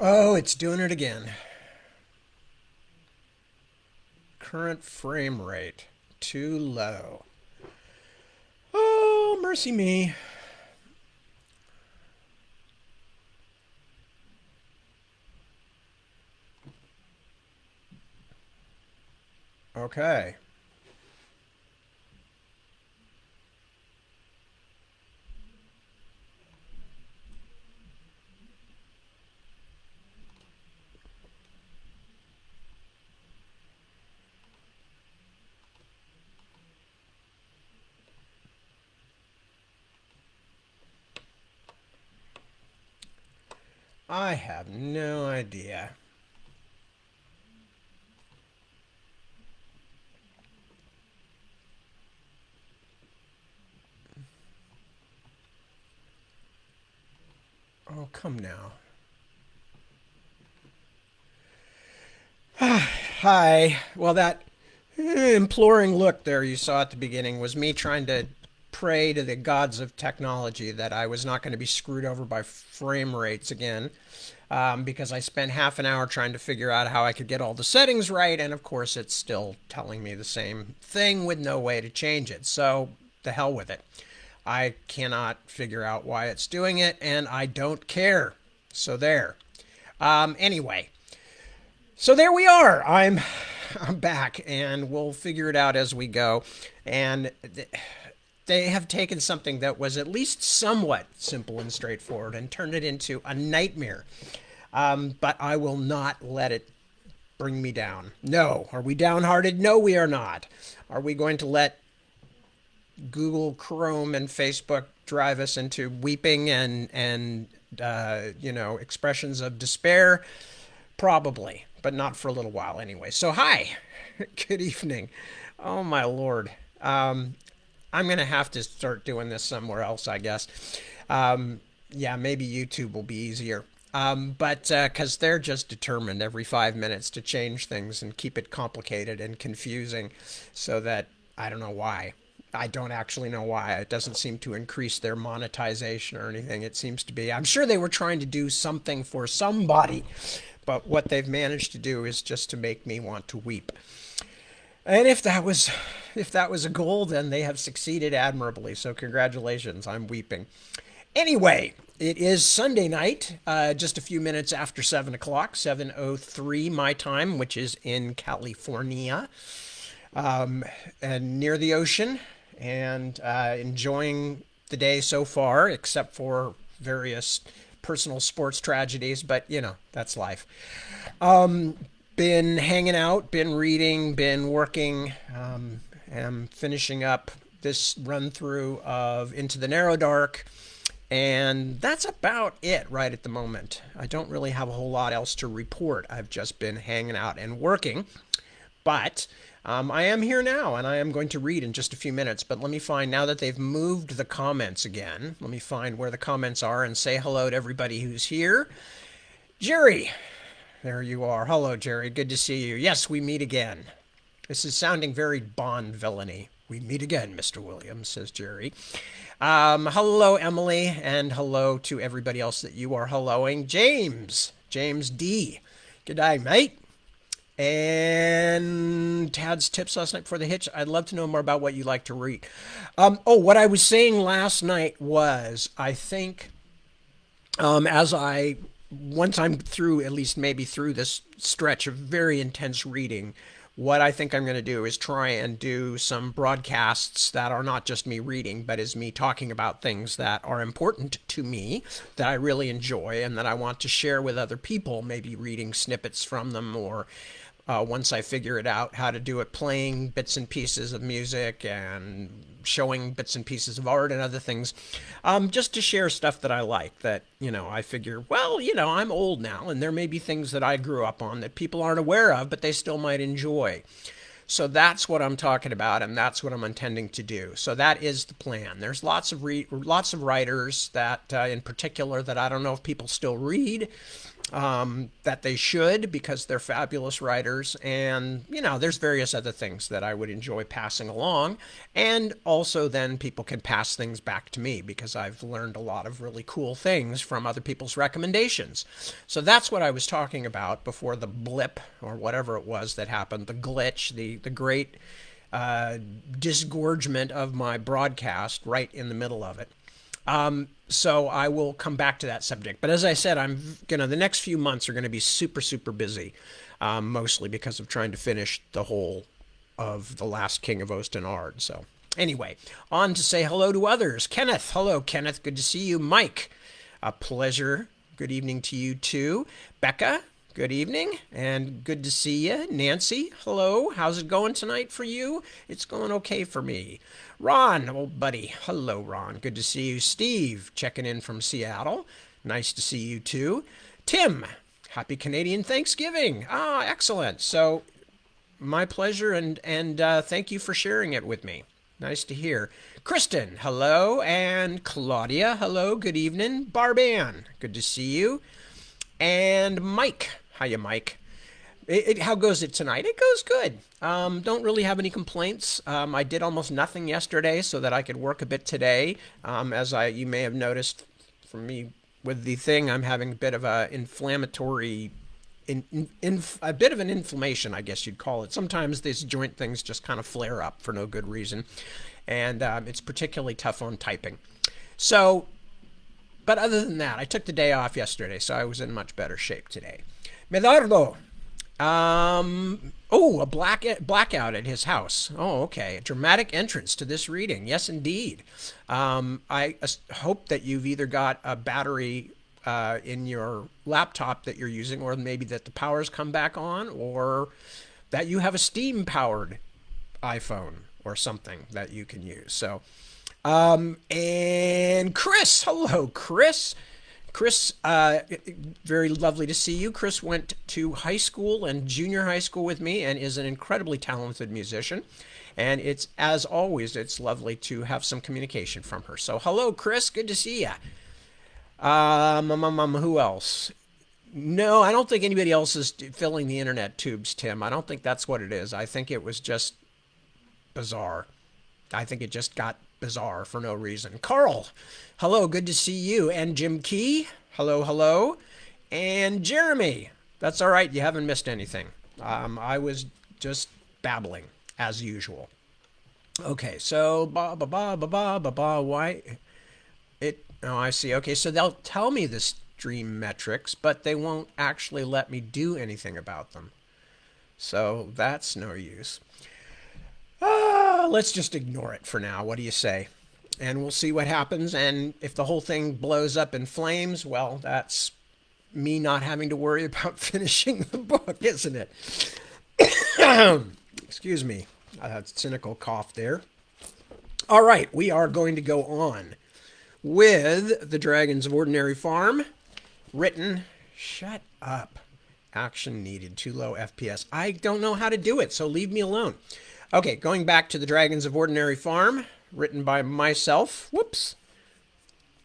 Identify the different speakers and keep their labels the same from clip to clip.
Speaker 1: Oh, it's doing it again. Current frame rate. Too low. Oh, mercy me. Okay. I have no idea. Oh, come now. Hi. Well, that imploring look there you saw at the beginning was me trying to pray to the gods of technology that I was not going to be screwed over by frame rates again. Because I spent half an hour trying to figure out how I could get all the settings right, and of course, it's still telling me the same thing with no way to change it. So, the hell with it. I cannot figure out why it's doing it, and I don't care. So, there. Anyway, so there we are. I'm back, and we'll figure it out as we go. And they have taken something that was at least somewhat simple and straightforward and turned it into a nightmare. But I will not let it bring me down. No. Are we downhearted? No, we are not. Are we going to let Google Chrome and Facebook drive us into weeping and expressions of despair? Probably, but not for a little while anyway. So hi, good evening. Oh my lord. I'm gonna have to start doing this somewhere else, I guess. Yeah, maybe YouTube will be easier. But because they're just determined every 5 minutes to change things and keep it complicated and confusing, so that I don't know why. I don't actually know why. It doesn't seem to increase their monetization or anything. It seems to be. I'm sure they were trying to do something for somebody, but what they've managed to do is just to make me want to weep. And if that was a goal, then they have succeeded admirably. So congratulations. I'm weeping. Anyway, it is Sunday night, just a few minutes after 7 o'clock, 7:03 my time, which is in California, and near the ocean, and enjoying the day so far, except for various personal sports tragedies. But that's life. Been hanging out, been reading, been working. Am finishing up this run through of Into the Narrow Dark. And that's about it right at the moment. I don't really have a whole lot else to report. I've just been hanging out and working. But I am here now, and I am going to read in just a few minutes. But let me find, now that they've moved the comments again, let me find where the comments are and say hello to everybody who's here. Jerry, there you are. Hello, Jerry. Good to see you. Yes, we meet again. This is sounding very Bond villainy. We meet again, Mr. Williams, says Jerry. Hello, Emily, and hello to everybody else that you are helloing. James D. Good day, mate. And Tad's tips last night before the hitch. I'd love to know more about what you like to read. What I was saying last night was, I think, as I once I'm through, at least maybe through this stretch of very intense reading, what I think I'm going to do is try and do some broadcasts that are not just me reading, but is me talking about things that are important to me, that I really enjoy, and that I want to share with other people, maybe reading snippets from them, or once I figure it out how to do it, playing bits and pieces of music and showing bits and pieces of art and other things, just to share stuff that I like, that, I figure, well, I'm old now, and there may be things that I grew up on that people aren't aware of, but they still might enjoy. So that's what I'm talking about, and that's what I'm intending to do. So that is the plan. There's lots of writers that, in particular, that I don't know if people still read. that they should because they're fabulous writers. And, there's various other things that I would enjoy passing along. And also, then people can pass things back to me because I've learned a lot of really cool things from other people's recommendations. So that's what I was talking about before the blip or whatever it was that happened, the glitch, the great disgorgement of my broadcast right in the middle of it. So I will come back to that subject. But as I said, the next few months are going to be super, super busy, mostly because of trying to finish the whole of The Last King of Ostenard. So anyway, on to say hello to others. Kenneth, hello, Kenneth. Good to see you. Mike, a pleasure. Good evening to you too. Becca, good evening and good to see you. Nancy, hello. How's it going tonight for you? It's going okay for me. Ron, old buddy. Hello, Ron. Good to see you. Steve, checking in from Seattle. Nice to see you too. Tim, happy Canadian Thanksgiving. Ah, excellent. So, my pleasure, and thank you for sharing it with me. Nice to hear. Kristen, hello. And Claudia, hello. Good evening. Barban, good to see you. And Mike, hiya, Mike. How goes it tonight? It goes good. Don't really have any complaints. I did almost nothing yesterday so that I could work a bit today. You may have noticed from me with the thing, I'm having a bit of a inflammatory, a bit of an inflammation, I guess you'd call it. Sometimes these joint things just kind of flare up for no good reason. And it's particularly tough on typing. So, but other than that, I took the day off yesterday, so I was in much better shape today. Medardo. A blackout at his house. Oh, okay. A dramatic entrance to this reading. Yes, indeed. I hope that you've either got a battery in your laptop that you're using, or maybe that the power's come back on, or that you have a steam-powered iPhone or something that you can use. So, and Chris. Hello, Chris. Chris, very lovely to see you. Chris went to high school and junior high school with me and is an incredibly talented musician. And it's, as always, it's lovely to have some communication from her. So hello, Chris. Good to see you. Who else? No, I don't think anybody else is filling the internet tubes, Tim. I don't think that's what it is. I think it was just bizarre. I think it just got bizarre for no reason. Carl, hello, good to see you. And Jim Key, hello, hello. And Jeremy, that's all right, you haven't missed anything. I was just babbling, as usual. Okay, so, why? Oh, I see. Okay, so they'll tell me the stream metrics, but they won't actually let me do anything about them. So that's no use. Let's just ignore it for now. What do you say? And we'll see what happens. And if the whole thing blows up in flames, well, that's me not having to worry about finishing the book, isn't it? Excuse me. Cynical cough there. All right, we are going to go on with The Dragons of Ordinary Farm, written, shut up, action needed, too low FPS. I don't know how to do it, so leave me alone. Okay, going back to The Dragons of Ordinary Farm, written by myself. Whoops.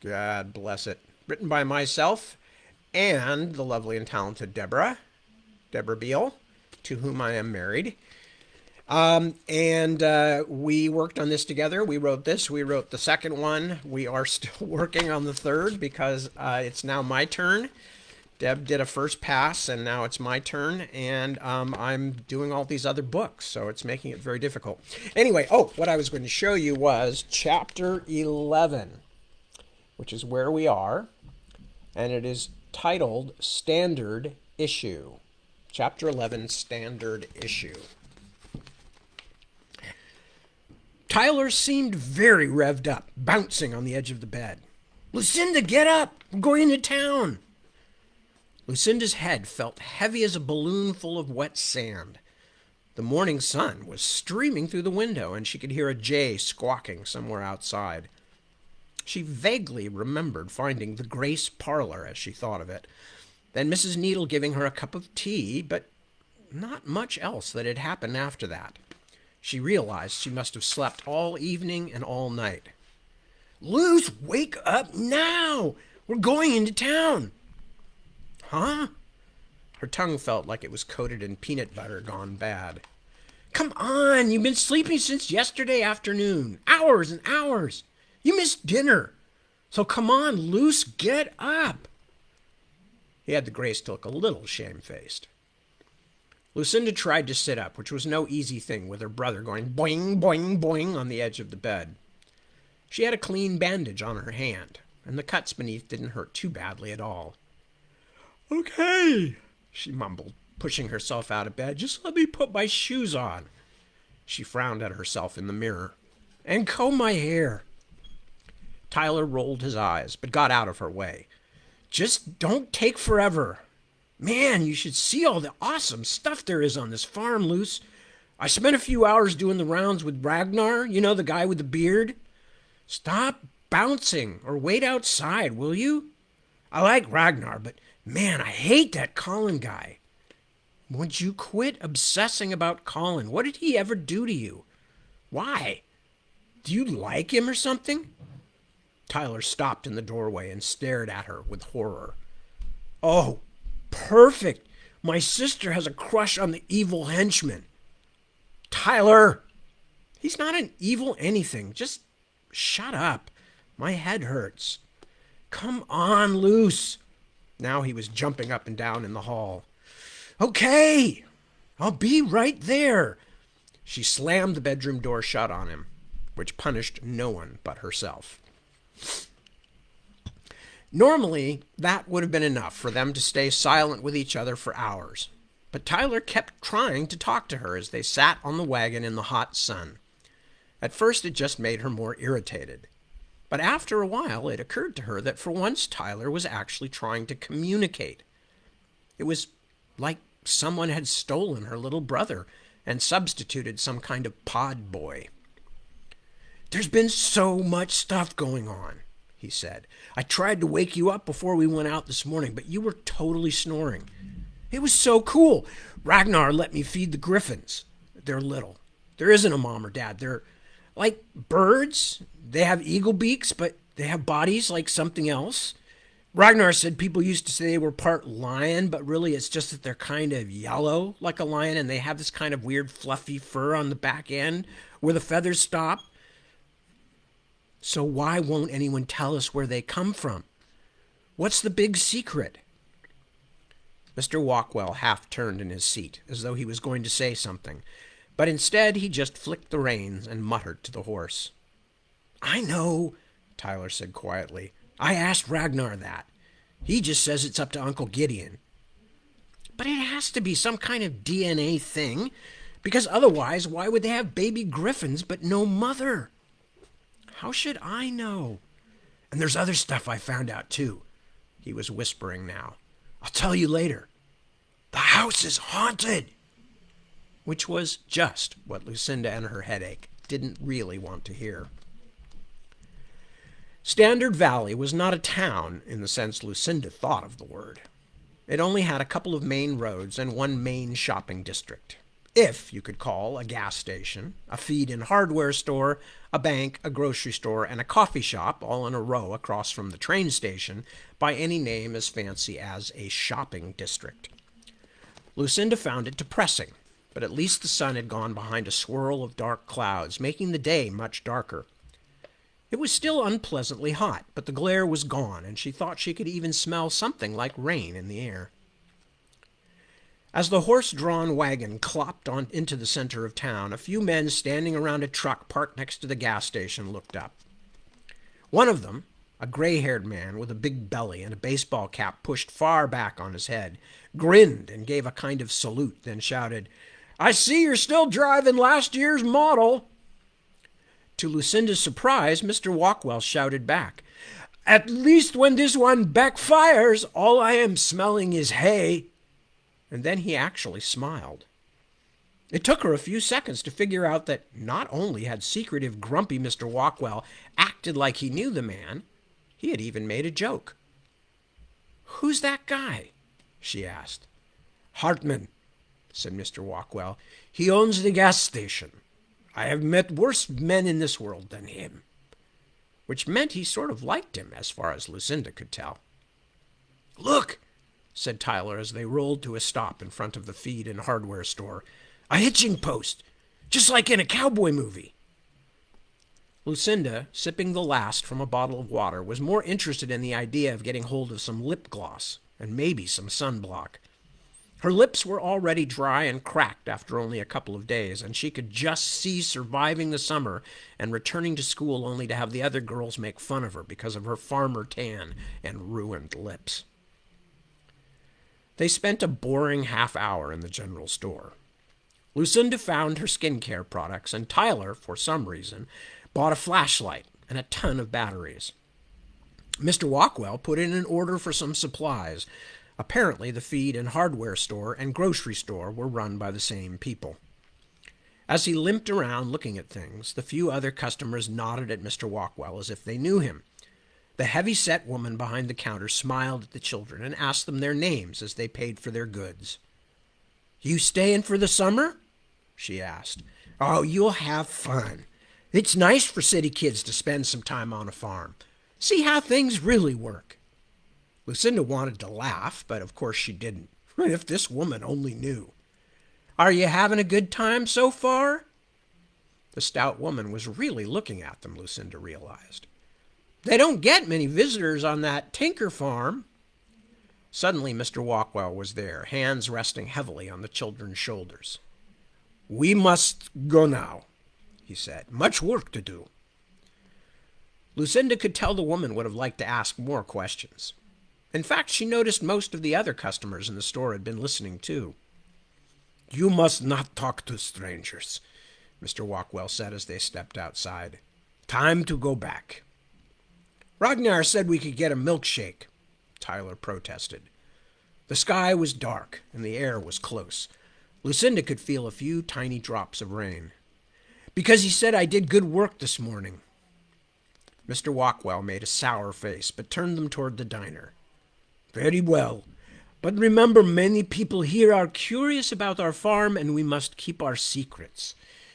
Speaker 1: God bless it. Written by myself and the lovely and talented Deborah Beale, to whom I am married. We worked on this together. We wrote this. We wrote the second one. We are still working on the third because it's now my turn. Deb did a first pass, and now it's my turn, and I'm doing all these other books, so it's making it very difficult. Anyway, what I was going to show you was Chapter 11, which is where we are, and it is titled Standard Issue. Chapter 11, Standard Issue. Tyler seemed very revved up, bouncing on the edge of the bed. "Lucinda, get up! I'm going into town!" Lucinda's head felt heavy as a balloon full of wet sand. The morning sun was streaming through the window, and she could hear a jay squawking somewhere outside. She vaguely remembered finding the Grace parlor as she thought of it, then Mrs. Needle giving her a cup of tea, but not much else that had happened after that. She realized she must have slept all evening and all night. "Luce, wake up now! We're going into town!" Huh? Her tongue felt like it was coated in peanut butter gone bad. Come on, you've been sleeping since yesterday afternoon. Hours and hours. You missed dinner. So come on, Luce, get up. He had the grace to look a little shamefaced. Lucinda tried to sit up, which was no easy thing with her brother going boing, boing, boing on the edge of the bed. She had a clean bandage on her hand, and the cuts beneath didn't hurt too badly at all. Okay, she mumbled, pushing herself out of bed. Just let me put my shoes on. She frowned at herself in the mirror. And comb my hair. Tyler rolled his eyes, but got out of her way. Just don't take forever. Man, you should see all the awesome stuff there is on this farm, Luce. I spent a few hours doing the rounds with Ragnar, you know, the guy with the beard. Stop bouncing or wait outside, will you? I like Ragnar, but man, I hate that Colin guy. Would you quit obsessing about Colin? What did he ever do to you? Why? Do you like him or something? Tyler stopped in the doorway and stared at her with horror. Oh, perfect. My sister has a crush on the evil henchman. Tyler! He's not an evil anything. Just shut up. My head hurts. Come on, Luce. Now he was jumping up and down in the hall. Okay, I'll be right there. She slammed the bedroom door shut on him, which punished no one but herself. Normally, that would have been enough for them to stay silent with each other for hours. But Tyler kept trying to talk to her as they sat on the wagon in the hot sun. At first, it just made her more irritated. But after a while, it occurred to her that for once Tyler was actually trying to communicate. It was like someone had stolen her little brother and substituted some kind of pod boy. There's been so much stuff going on, he said. I tried to wake you up before we went out this morning, but you were totally snoring. It was so cool. Ragnar let me feed the griffins. They're little. There isn't a mom or dad. They're like birds. They have eagle beaks, but they have bodies like something else. Ragnar said people used to say they were part lion, but really it's just that they're kind of yellow like a lion, and they have this kind of weird fluffy fur on the back end where the feathers stop. So why won't anyone tell us where they come from? What's the big secret? Mr. Walkwell half turned in his seat, as though he was going to say something, but instead he just flicked the reins and muttered to the horse. I know, Tyler said quietly. I asked Ragnar that. He just says it's up to Uncle Gideon. But it has to be some kind of DNA thing, because otherwise why would they have baby griffins but no mother? How should I know? And there's other stuff I found out too. He was whispering now. I'll tell you later. The house is haunted. Which was just what Lucinda and her headache didn't really want to hear. Standard Valley was not a town in the sense Lucinda thought of the word. It only had a couple of main roads and one main shopping district. If you could call a gas station, a feed and hardware store, a bank, a grocery store, and a coffee shop all in a row across from the train station by any name as fancy as a shopping district. Lucinda found it depressing, but at least the sun had gone behind a swirl of dark clouds, making the day much darker. It was still unpleasantly hot, but the glare was gone, and she thought she could even smell something like rain in the air. As the horse-drawn wagon clopped on into the center of town, a few men standing around a truck parked next to the gas station looked up. One of them, a gray-haired man with a big belly and a baseball cap pushed far back on his head, grinned and gave a kind of salute, then shouted, I see you're still driving last year's model. To Lucinda's surprise, Mr. Walkwell shouted back, At least when this one backfires, all I am smelling is hay. And then he actually smiled. It took her a few seconds to figure out that not only had secretive, grumpy Mr. Walkwell acted like he knew the man, he had even made a joke. Who's that guy? She asked. Hartman, said Mr. Walkwell. He owns the gas station. I have met worse men in this world than him. Which meant he sort of liked him, as far as Lucinda could tell. Look, said Tyler as they rolled to a stop in front of the feed and hardware store. A hitching post, just like in a cowboy movie. Lucinda, sipping the last from a bottle of water, was more interested in the idea of getting hold of some lip gloss and maybe some sunblock. Her lips were already dry and cracked after only a couple of days, and she could just see surviving the summer and returning to school only to have the other girls make fun of her because of her farmer tan and ruined lips. They spent a boring half hour in the general store. Lucinda found her skincare products, and Tyler, for some reason, bought a flashlight and a ton of batteries. Mr. Walkwell put in an order for some supplies. Apparently, the feed and hardware store and grocery store were run by the same people. As he limped around looking at things, the few other customers nodded at Mr. Walkwell as if they knew him. The heavy-set woman behind the counter smiled at the children and asked them their names as they paid for their goods. "You staying for the summer?" she asked. "Oh, you'll have fun. It's nice for city kids to spend some time on a farm. See how things really work." Lucinda wanted to laugh, but of course she didn't. If this woman only knew. "Are you having a good time so far?" The stout woman was really looking at them, Lucinda realized. "They don't get many visitors on that Tinker farm." Suddenly Mr. Walkwell was there, hands resting heavily on the children's shoulders. "We must go now," he said. "Much work to do." Lucinda could tell the woman would have liked to ask more questions. In fact, she noticed most of the other customers in the store had been listening too. "You must not talk to strangers," Mr. Walkwell said as they stepped outside. "Time to go back." "Ragnar said we could get a milkshake," Tyler protested. The sky was dark and the air was close. Lucinda could feel a few tiny drops of rain. "Because he said I did good work this morning." Mr. Walkwell made a sour face, but turned them toward the diner. "Very well. But remember, many people here are curious about our farm, and we must keep our secrets.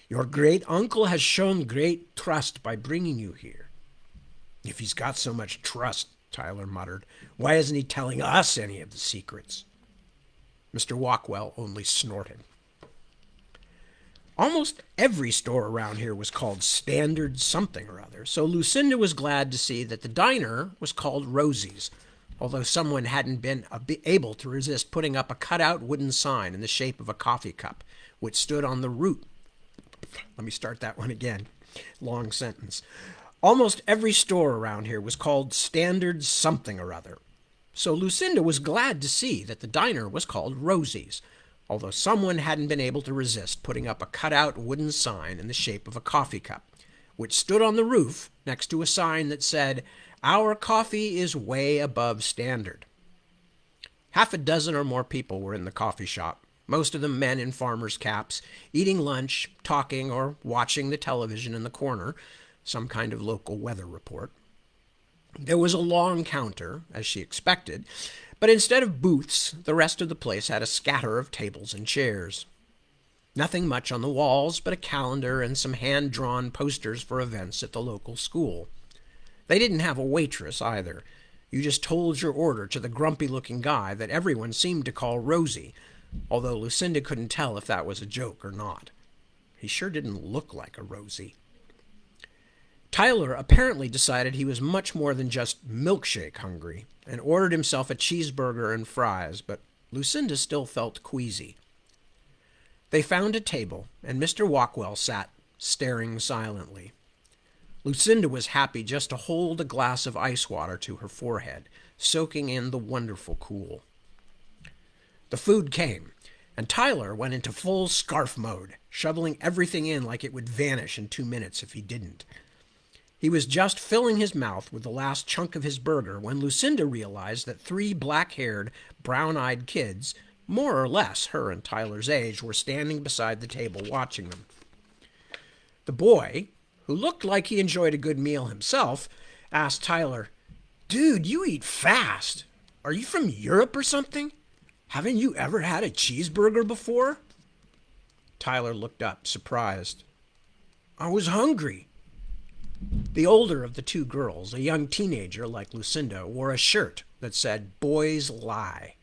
Speaker 1: Your great-uncle has shown great trust by bringing you here." "If he's got so much trust," Tyler muttered, "why isn't he telling us any of the secrets?" Mr. Walkwell only snorted. Almost every store around here was called Standard something or other, so Lucinda was glad to see that the diner was called Rosie's, although someone hadn't been able to resist putting up a cutout wooden sign in the shape of a coffee cup, which stood on the roof. Let me start that one again. Long sentence. Almost every store around here was called Standard something or other, so Lucinda was glad to see that the diner was called Rosie's, although someone hadn't been able to resist putting up a cutout wooden sign in the shape of a coffee cup, which stood on the roof next to a sign that said, "Our coffee is way above standard." Half a dozen or more people were in the coffee shop, most of them men in farmers' caps, eating lunch, talking, or watching the television in the corner, some kind of local weather report. There was a long counter, as she expected, but instead of booths, the rest of the place had a scatter of tables and chairs. Nothing much on the walls but a calendar and some hand-drawn posters for events at the local school. They didn't have a waitress either. You just told your order to the grumpy-looking guy that everyone seemed to call Rosie, although Lucinda couldn't tell if that was a joke or not. He sure didn't look like a Rosie. Tyler apparently decided he was much more than just milkshake hungry and ordered himself a cheeseburger and fries, but Lucinda still felt queasy. They found a table, and Mr. Walkwell sat, staring silently. Lucinda was happy just to hold a glass of ice water to her forehead, soaking in the wonderful cool. The food came, and Tyler went into full scarf mode, shoveling everything in like it would vanish in 2 minutes if he didn't. He was just filling his mouth with the last chunk of his burger when Lucinda realized that 3 black-haired, brown-eyed kids, more or less her and Tyler's age, were standing beside the table watching them. The boy, who looked like he enjoyed a good meal himself, asked Tyler, "Dude, you eat fast. Are you from Europe or something? Haven't you ever had a cheeseburger before?" Tyler looked up, surprised. "I was hungry." The older of the 2 girls, a young teenager like Lucinda, wore a shirt that said, "Boys Lie."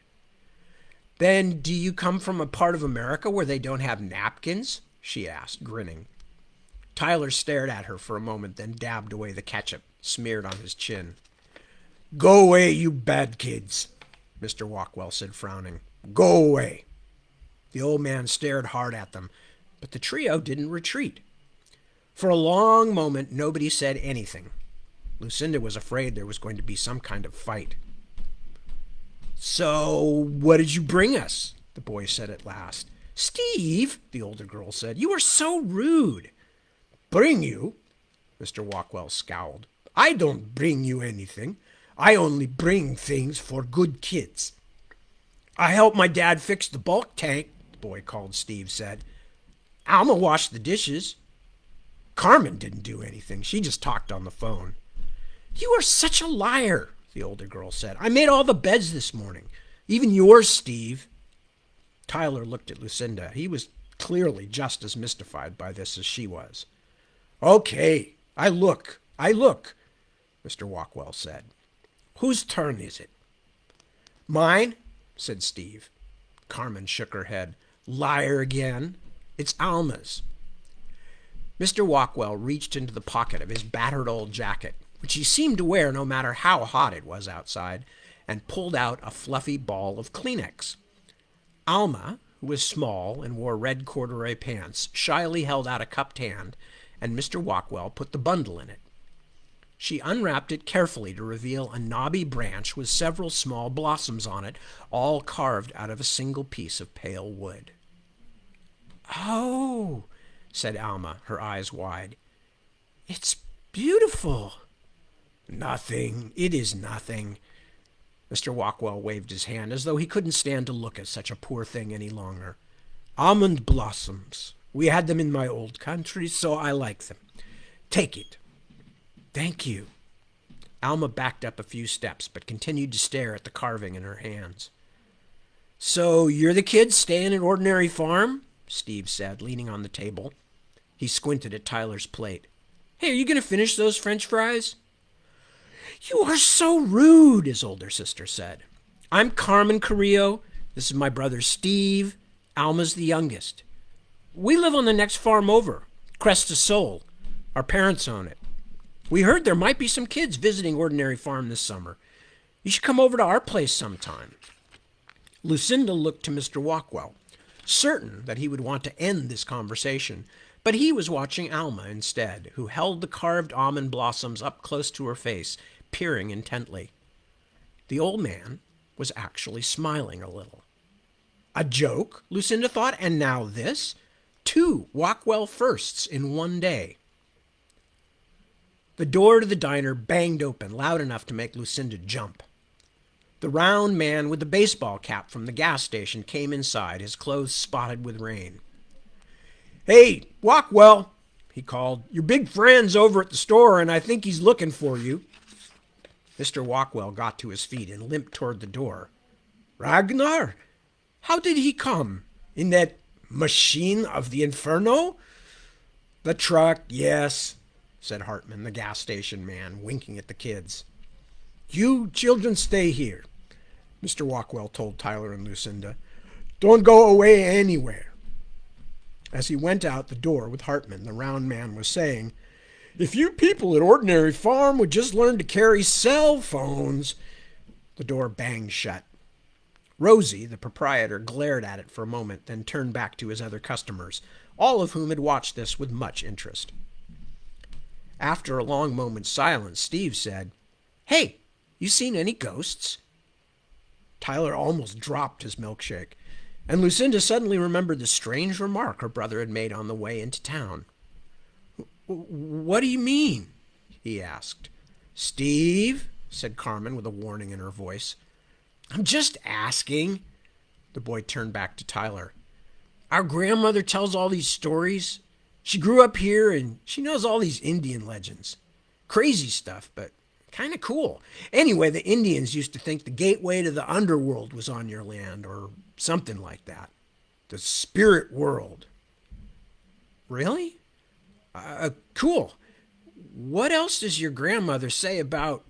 Speaker 1: Then do you come from a part of America where they don't have napkins? She asked, grinning. Tyler stared at her for a moment, then dabbed away the ketchup smeared on his chin. Go away, you bad kids, Mr. Walkwell said, frowning. Go away. The old man stared hard at them, but the trio didn't retreat. For a long moment, nobody said anything. Lucinda was afraid there was going to be some kind of fight. So, what did you bring us? The boy said at last. Steve, the older girl said, you are so rude. Bring you? Mr. Walkwell scowled. I don't bring you anything. I only bring things for good kids. I helped my dad fix the bulk tank, the boy called Steve said. Alma washed the dishes. Carmen didn't do anything. She just talked on the phone. You are such a liar, the older girl said. I made all the beds this morning. Even yours, Steve. Tyler looked at Lucinda. He was clearly just as mystified by this as she was. Okay, I look, Mr. Walkwell said. Whose turn is it? Mine, said Steve. Carmen shook her head. Liar again. It's Alma's. Mr. Walkwell reached into the pocket of his battered old jacket, which he seemed to wear no matter how hot it was outside, and pulled out a fluffy ball of Kleenex. Alma, who was small and wore red corduroy pants, shyly held out a cupped hand, and Mr. Walkwell put the bundle in it. She unwrapped it carefully to reveal a knobby branch with several small blossoms on it, all carved out of a single piece of pale wood. Oh, said Alma, her eyes wide. It's beautiful. Nothing. It is nothing. Mr. Walkwell waved his hand as though he couldn't stand to look at such a poor thing any longer. Almond blossoms. We had them in my old country, so I like them. Take it. Thank you. Alma backed up a few steps, but continued to stare at the carving in her hands. So you're the kids staying at Ordinary Farm? Steve said, leaning on the table. He squinted at Tyler's plate. Hey, are you going to finish those French fries? You are so rude, his older sister said. I'm Carmen Carrillo. This is my brother Steve. Alma's the youngest. We live on the next farm over, Crest of Soul. Our parents own it. We heard there might be some kids visiting Ordinary Farm this summer. You should come over to our place sometime. Lucinda looked to Mr. Walkwell, certain that he would want to end this conversation, but he was watching Alma instead, who held the carved almond blossoms up close to her face, peering intently. The old man was actually smiling a little. A joke, Lucinda thought, and now this? 2 Walkwell firsts in one day. The door to the diner banged open loud enough to make Lucinda jump. The round man with the baseball cap from the gas station came inside, his clothes spotted with rain. Hey, Walkwell, he called. Your big friend's over at the store, and I think he's looking for you. Mr. Walkwell got to his feet and limped toward the door. Ragnar? How did he come? In that machine of the Inferno? The truck, yes, said Hartman, the gas station man, winking at the kids. You children stay here, Mr. Walkwell told Tyler and Lucinda. Don't go away anywhere. As he went out the door with Hartman, the round man was saying, If you people at Ordinary Farm would just learn to carry cell phones. The door banged shut. Rosie, the proprietor, glared at it for a moment, then turned back to his other customers, all of whom had watched this with much interest. After a long moment's silence, Steve said, Hey, you seen any ghosts? Tyler almost dropped his milkshake, and Lucinda suddenly remembered the strange remark her brother had made on the way into town. What do you mean? He asked. Steve, said Carmen with a warning in her voice. I'm just asking. The boy turned back to Tyler. Our grandmother tells all these stories. She grew up here and she knows all these Indian legends. Crazy stuff, but kind of cool. Anyway, the Indians used to think the gateway to the underworld was on your land or something like that. The spirit world. Really? Cool. What else does your grandmother say about...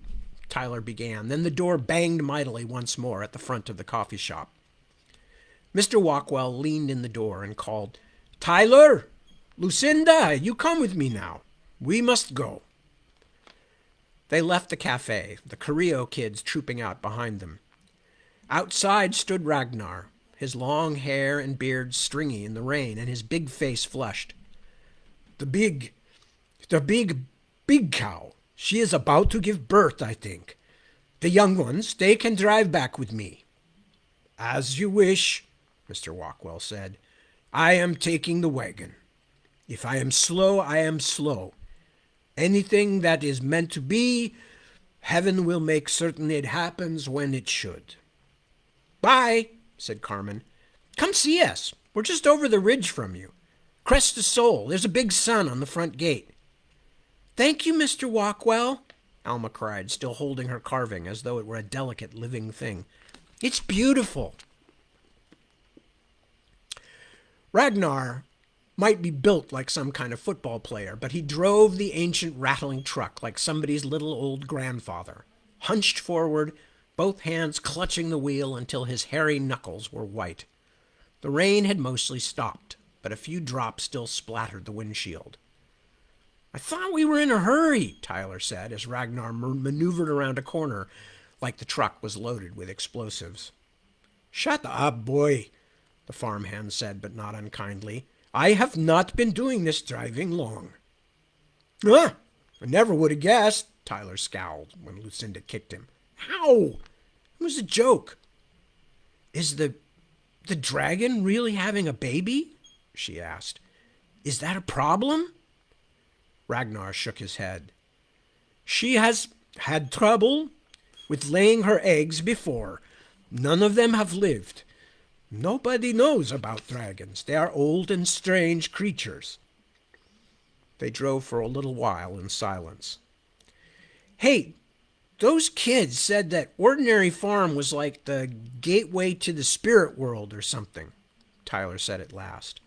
Speaker 1: Tyler began. Then the door banged mightily once more at the front of the coffee shop. Mr. Walkwell leaned in the door and called, "Tyler! Lucinda, you come with me now. We must go." They left the cafe, the Carrillo kids trooping out behind them. Outside stood Ragnar, his long hair and beard stringy in the rain and his big face flushed. The big cow. She is about to give birth, I think. The young ones, they can drive back with me." "As you wish," Mr. Walkwell said. "I am taking the wagon. If I am slow, I am slow. Anything that is meant to be, heaven will make certain it happens when it should." "Bye," said Carmen. "Come see us. We're just over the ridge from you. Crest of Sol. There's a big sun on the front gate." "Thank you, Mr. Walkwell," Alma cried, still holding her carving as though it were a delicate living thing. "It's beautiful." Ragnar might be built like some kind of football player, but he drove the ancient rattling truck like somebody's little old grandfather, hunched forward, both hands clutching the wheel until his hairy knuckles were white. The rain had mostly stopped, but a few drops still splattered the windshield. "I thought we were in a hurry," Tyler said as Ragnar maneuvered around a corner like the truck was loaded with explosives. "Shut up, boy," the farmhand said, but not unkindly. "I have not been doing this driving long." "Huh, I never would have guessed," Tyler scowled when Lucinda kicked him. "Ow! It was a joke." "Is the dragon really having a baby?" she asked. "Is that a problem?" Ragnar shook his head. "She has had trouble with laying her eggs before. None of them have lived. Nobody knows about dragons. They are old and strange creatures." They drove for a little while in silence. "Hey, those kids said that Ordinary Farm was like the gateway to the spirit world or something," Tyler said at last.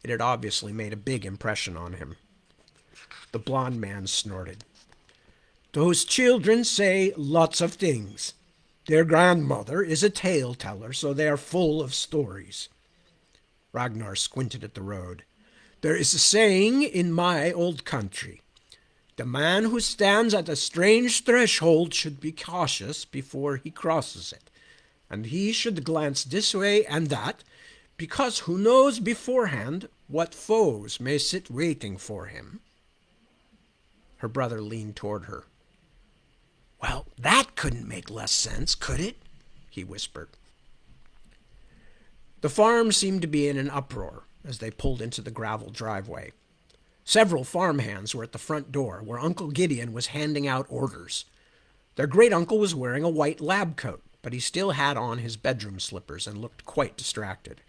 Speaker 1: It had obviously made a big impression on him. The blond man snorted. "Those children say lots of things. Their grandmother is a tale teller, so they are full of stories." Ragnar squinted at the road. "There is a saying in my old country. The man who stands at a strange threshold should be cautious before he crosses it, and he should glance this way and that, because who knows beforehand what foes may sit waiting for him." Her brother leaned toward her. "Well, that couldn't make less sense, could it?" he whispered. The farm seemed to be in an uproar as they pulled into the gravel driveway. Several farmhands were at the front door, where Uncle Gideon was handing out orders. Their great-uncle was wearing a white lab coat, but he still had on his bedroom slippers and looked quite distracted.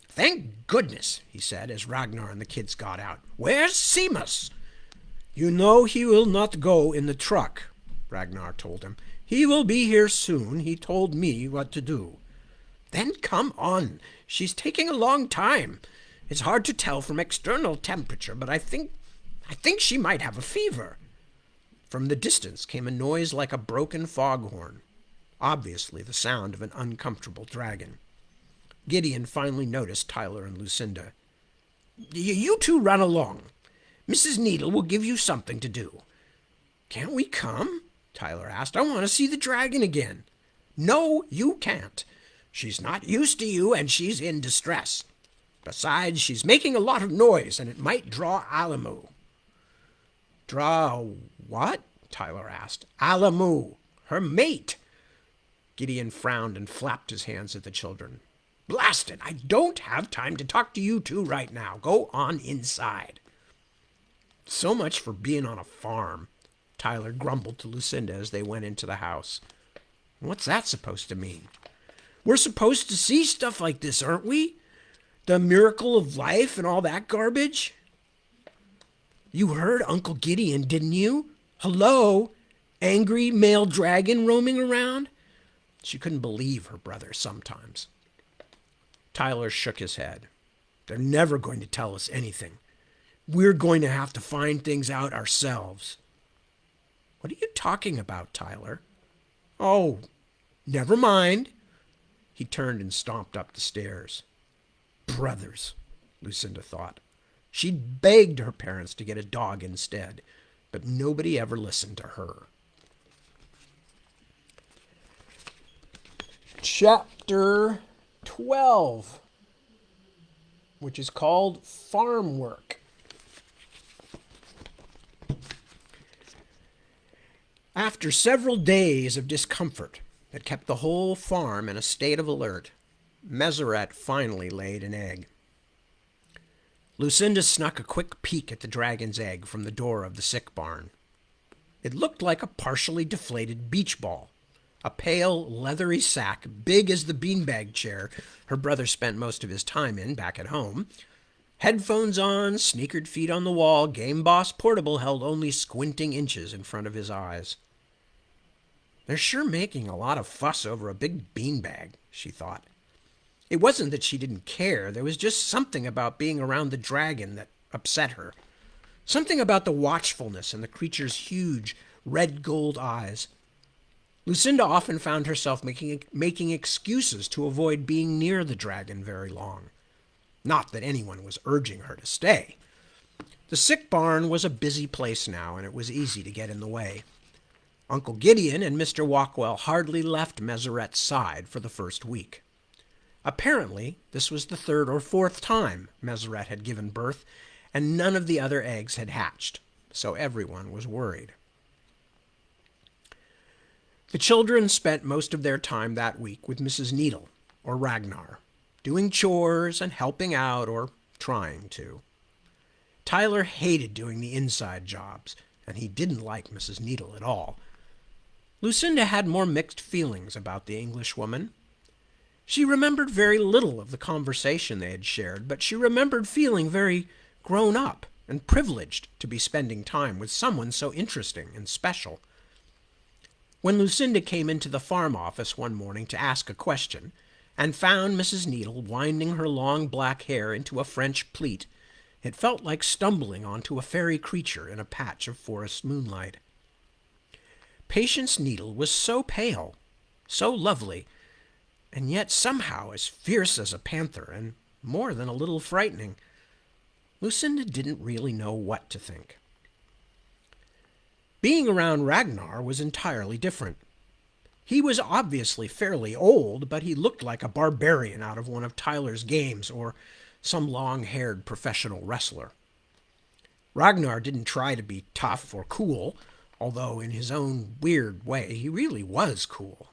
Speaker 1: "Thank goodness," he said as Ragnar and the kids got out. "Where's Seamus?" "You know he will not go in the truck," Ragnar told him. "He will be here soon. He told me what to do." "Then come on. She's taking a long time. It's hard to tell from external temperature, but I think she might have a fever." From the distance came a noise like a broken foghorn, obviously the sound of an uncomfortable dragon. Gideon finally noticed Tyler and Lucinda. "You two run along. Mrs. Needle will give you something to do." "Can't we come?" Tyler asked. "I want to see the dragon again." "No, you can't. She's not used to you, and she's in distress. Besides, she's making a lot of noise, and it might draw Alamu." "Draw what?" Tyler asked. "Alamu, her mate." Gideon frowned and flapped his hands at the children. "Blast it, I don't have time to talk to you two right now. Go on inside." "So much for being on a farm," Tyler grumbled to Lucinda as they went into the house. "What's that supposed to mean?" "We're supposed to see stuff like this, aren't we? The miracle of life and all that garbage." "You heard Uncle Gideon, didn't you? Hello? Angry male dragon roaming around?" She couldn't believe her brother sometimes. Tyler shook his head. "They're never going to tell us anything. We're going to have to find things out ourselves." "What are you talking about, Tyler?" "Oh, never mind." He turned and stomped up the stairs. Brothers, Lucinda thought. She'd begged her parents to get a dog instead, but nobody ever listened to her. Chapter 12, which is called Farm Work. After several days of discomfort that kept the whole farm in a state of alert, Meseret finally laid an egg. Lucinda snuck a quick peek at the dragon's egg from the door of the sick barn. It looked like a partially deflated beach ball, a pale, leathery sack big as the beanbag chair her brother spent most of his time in back at home. Headphones on, sneakered feet on the wall, Game Boss Portable held only squinting inches in front of his eyes. They're sure making a lot of fuss over a big beanbag, she thought. It wasn't that she didn't care. There was just something about being around the dragon that upset her. Something about the watchfulness in the creature's huge, red-gold eyes. Lucinda often found herself making excuses to avoid being near the dragon very long. Not that anyone was urging her to stay. The sick barn was a busy place now, and it was easy to get in the way. Uncle Gideon and Mr. Walkwell hardly left Meseret's side for the first week. Apparently, this was the third or fourth time Meseret had given birth, and none of the other eggs had hatched, so everyone was worried. The children spent most of their time that week with Mrs. Needle, or Ragnar, doing chores and helping out, or trying to. Tyler hated doing the inside jobs, and he didn't like Mrs. Needle at all. Lucinda had more mixed feelings about the Englishwoman. She remembered very little of the conversation they had shared, but she remembered feeling very grown up and privileged to be spending time with someone so interesting and special. When Lucinda came into the farm office one morning to ask a question, and found Mrs. Needle winding her long black hair into a French pleat, it felt like stumbling onto a fairy creature in a patch of forest moonlight. Patience Needle was so pale, so lovely, and yet somehow as fierce as a panther and more than a little frightening. Lucinda didn't really know what to think. Being around Ragnar was entirely different. He was obviously fairly old, but he looked like a barbarian out of one of Tyler's games or some long-haired professional wrestler. Ragnar didn't try to be tough or cool, although in his own weird way he really was cool.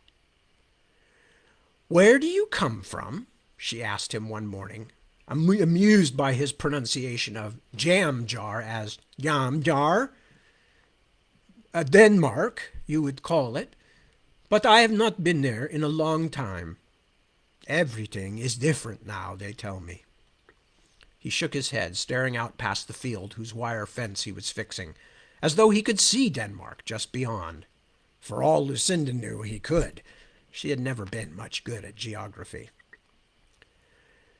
Speaker 1: "Where do you come from?" she asked him one morning, amused by his pronunciation of jam jar as jam jar. "Denmark, you would call it, but I have not been there in a long time. Everything is different now, they tell me." He shook his head, staring out past the field whose wire fence he was fixing, as though he could see Denmark just beyond. For all Lucinda knew, he could. She had never been much good at geography.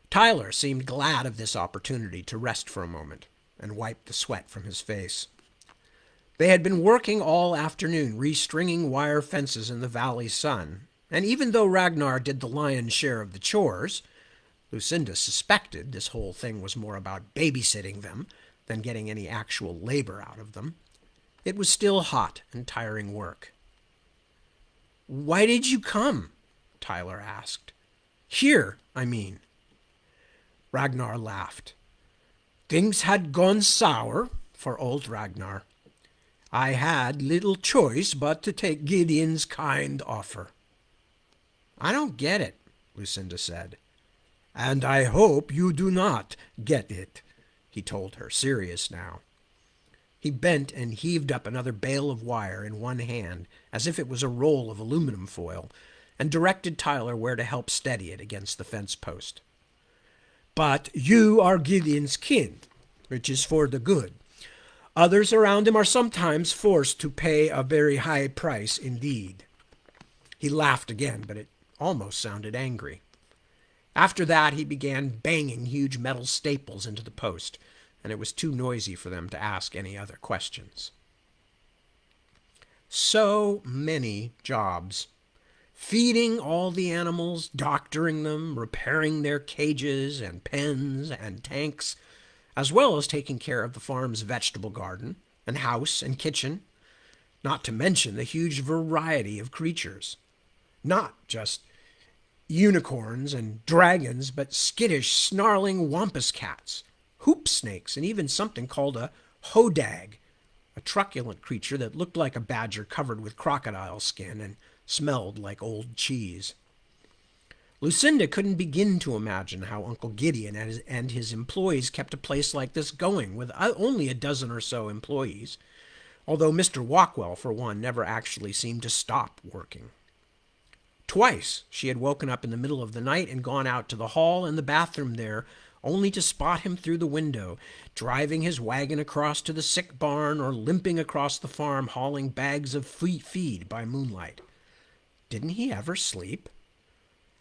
Speaker 1: Tyler seemed glad of this opportunity to rest for a moment and wipe the sweat from his face. They had been working all afternoon restringing wire fences in the valley sun, and even though Ragnar did the lion's share of the chores, Lucinda suspected this whole thing was more about babysitting them than getting any actual labor out of them. It was still hot and tiring work. "Why did you come?" Tyler asked. "Here, I mean." Ragnar laughed. Things had gone sour for old Ragnar. I had little choice but to take Gideon's kind offer. "I don't get it," Lucinda said. "And I hope you do not get it," he told her, serious now. He bent and heaved up another bale of wire in one hand, as if it was a roll of aluminum foil, and directed Tyler where to help steady it against the fence post. "But you are Gideon's kin, which is for the good. Others around him are sometimes forced to pay a very high price indeed." He laughed again, but it almost sounded angry. After that, he began banging huge metal staples into the post, and it was too noisy for them to ask any other questions. So many jobs. feeding all the animals, doctoring them, repairing their cages and pens and tanks, as well as taking care of the farm's vegetable garden and house and kitchen, not to mention the huge variety of creatures. Not just unicorns and dragons, but skittish, snarling wampus cats, hoop snakes, and even something called a hodag, a truculent creature that looked like a badger covered with crocodile skin and smelled like old cheese. Lucinda couldn't begin to imagine how Uncle Gideon and his employees kept a place like this going with only a dozen or so employees, although Mr. Walkwell, for one, never actually seemed to stop working. Twice she had woken up in the middle of the night and gone out to the hall and the bathroom there, only to spot him through the window, driving his wagon across to the sick barn or limping across the farm hauling bags of feed by moonlight. Didn't he ever sleep?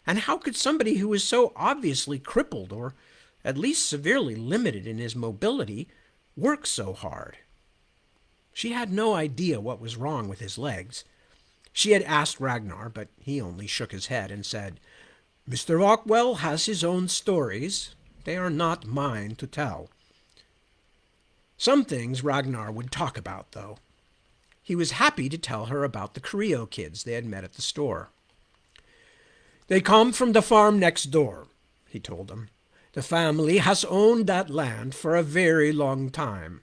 Speaker 1: And how could somebody who was so obviously crippled or at least severely limited in his mobility work so hard? She had no idea what was wrong with his legs. She had asked Ragnar, but he only shook his head and said, "Mr. Rockwell has his own stories. They are not mine to tell." Some things Ragnar would talk about, though. He was happy to tell her about the Carrillo kids they had met at the store. "They come from the farm next door," he told them. "The family has owned that land for a very long time.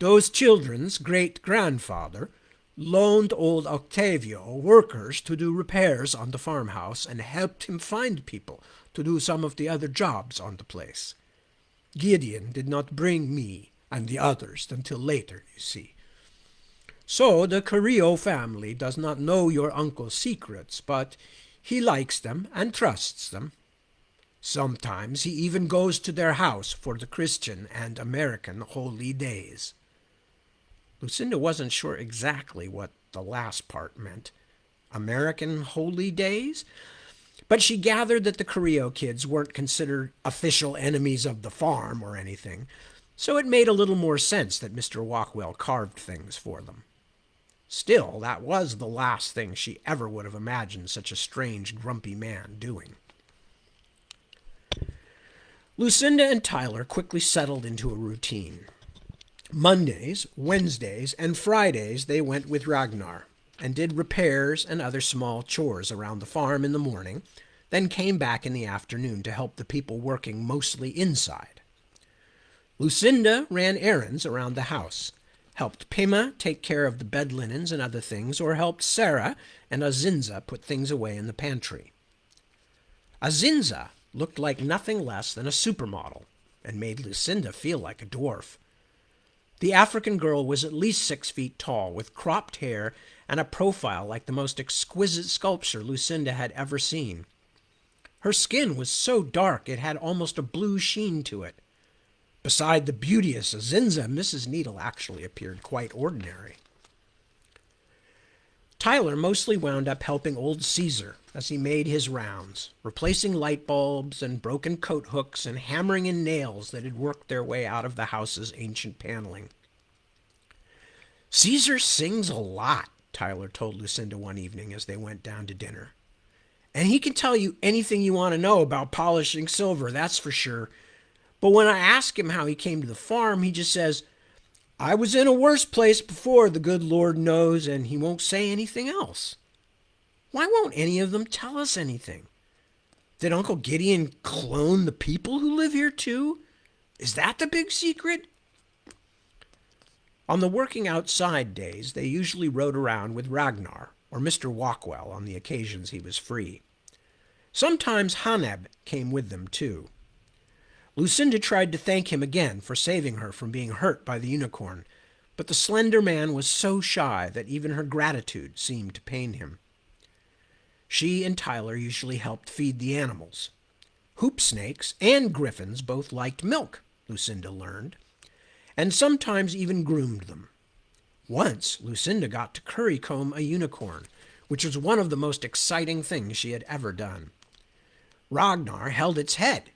Speaker 1: Those children's great-grandfather loaned old Octavio workers to do repairs on the farmhouse and helped him find people to do some of the other jobs on the place. Gideon did not bring me and the others until later, you see. So the Carrillo family does not know your uncle's secrets, but he likes them and trusts them. Sometimes he even goes to their house for the Christian and American holy days." Lucinda wasn't sure exactly what the last part meant. American holy days? But she gathered that the Carrillo kids weren't considered official enemies of the farm or anything, so it made a little more sense that Mr. Walkwell carved things for them. Still, that was the last thing she ever would have imagined such a strange, grumpy man doing. Lucinda and Tyler quickly settled into a routine. Mondays, Wednesdays, and Fridays they went with Ragnar and did repairs and other small chores around the farm in the morning, then came back in the afternoon to help the people working mostly inside. Lucinda ran errands around the house, helped Pema take care of the bed linens and other things, or helped Sarah and Azinza put things away in the pantry. Azinza looked like nothing less than a supermodel and made Lucinda feel like a dwarf. The African girl was at least 6 feet tall, with cropped hair and a profile like the most exquisite sculpture Lucinda had ever seen. Her skin was so dark it had almost a blue sheen to it. Beside the beauteous Azinza, Mrs. Needle actually appeared quite ordinary. Tyler mostly wound up helping old Caesar as he made his rounds, replacing light bulbs and broken coat hooks and hammering in nails that had worked their way out of the house's ancient paneling. "Caesar sings a lot," Tyler told Lucinda one evening as they went down to dinner. "And he can tell you anything you want to know about polishing silver, that's for sure. But when I ask him how he came to the farm, he just says, 'I was in a worse place before, the good Lord knows,' and he won't say anything else. Why won't any of them tell us anything? Did Uncle Gideon clone the people who live here too? Is that the big secret?" On the working outside days, they usually rode around with Ragnar or Mr. Walkwell on the occasions he was free. Sometimes Haneb came with them too. Lucinda tried to thank him again for saving her from being hurt by the unicorn, but the slender man was so shy that even her gratitude seemed to pain him. She and Tyler usually helped feed the animals. Hoop snakes and griffins both liked milk, Lucinda learned, and sometimes even groomed them. Once, Lucinda got to currycomb a unicorn, which was one of the most exciting things she had ever done. Ragnar held its head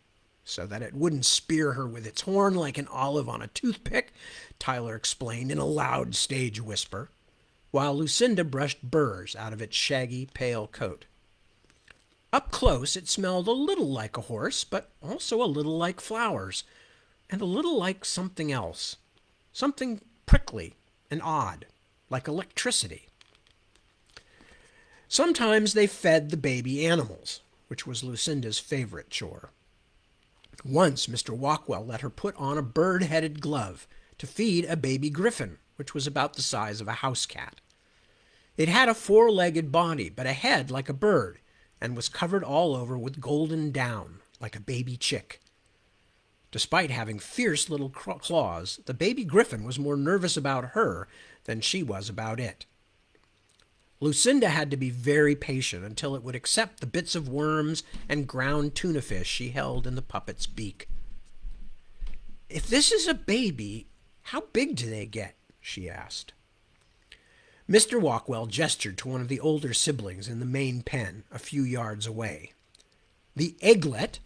Speaker 1: so that it wouldn't spear her with its horn like an olive on a toothpick, Tyler explained in a loud stage whisper. while Lucinda brushed burrs out of its shaggy, pale coat. Up close it smelled a little like a horse, but also a little like flowers, and a little like something else, something prickly and odd, like electricity. Sometimes they fed the baby animals, which was Lucinda's favorite chore. Once Mr. Walkwell let her put on a bird-headed glove to feed a baby griffin, which was about the size of a house cat. It had a four-legged body, but a head like a bird, and was covered all over with golden down, like a baby chick. Despite having fierce little claws, the baby griffin was more nervous about her than she was about it. Lucinda had to be very patient until it would accept the bits of worms and ground tuna fish she held in the puppet's beak. "If this is a baby, how big do they get?" she asked. Mr. Walkwell gestured to one of the older siblings in the main pen a few yards away. The egglet,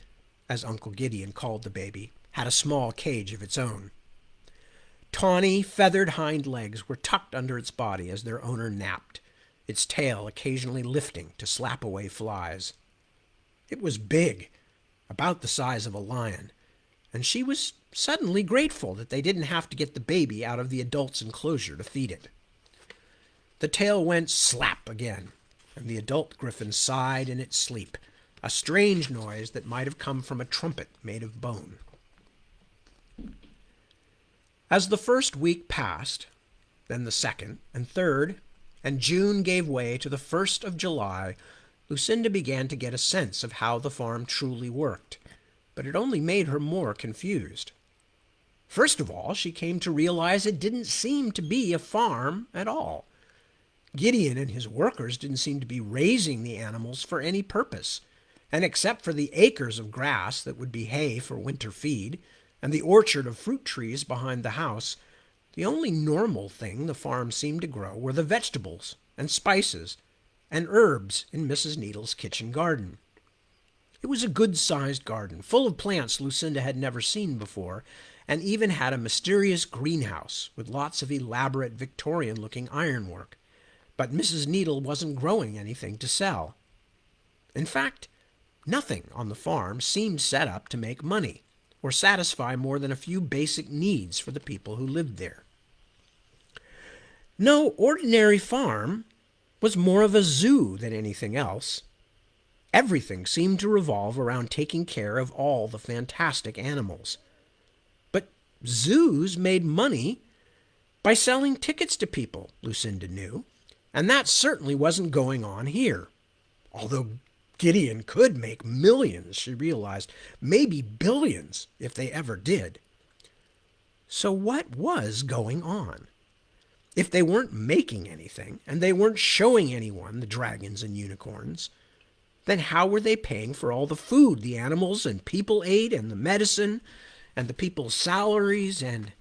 Speaker 1: as Uncle Gideon called the baby, had a small cage of its own. Tawny, feathered hind legs were tucked under its body as their owner napped, its tail occasionally lifting to slap away flies. It was big, about the size of a lion, and she was suddenly grateful that they didn't have to get the baby out of the adult's enclosure to feed it. The tail went slap again, and the adult griffin sighed in its sleep, a strange noise that might have come from a trumpet made of bone. As the first week passed, then the second and third, and June gave way to the 1st of July, Lucinda began to get a sense of how the farm truly worked, but it only made her more confused. First of all, she came to realize it didn't seem to be a farm at all. Gideon and his workers didn't seem to be raising the animals for any purpose, and except for the acres of grass that would be hay for winter feed, and the orchard of fruit trees behind the house, the only normal thing the farm seemed to grow were the vegetables and spices and herbs in Mrs. Needle's kitchen garden. It was a good-sized garden, full of plants Lucinda had never seen before, and even had a mysterious greenhouse with lots of elaborate Victorian-looking ironwork. But Mrs. Needle wasn't growing anything to sell. In fact, nothing on the farm seemed set up to make money or satisfy more than a few basic needs for the people who lived there. No ordinary farm was more of a zoo than anything else. Everything seemed to revolve around taking care of all the fantastic animals. But zoos made money by selling tickets to people, Lucinda knew, and that certainly wasn't going on here. Although Gideon could make millions, she realized, maybe billions if they ever did. So what was going on? If they weren't making anything, and they weren't showing anyone the dragons and unicorns, then how were they paying for all the food the animals and people ate, and the medicine, and the people's salaries, and...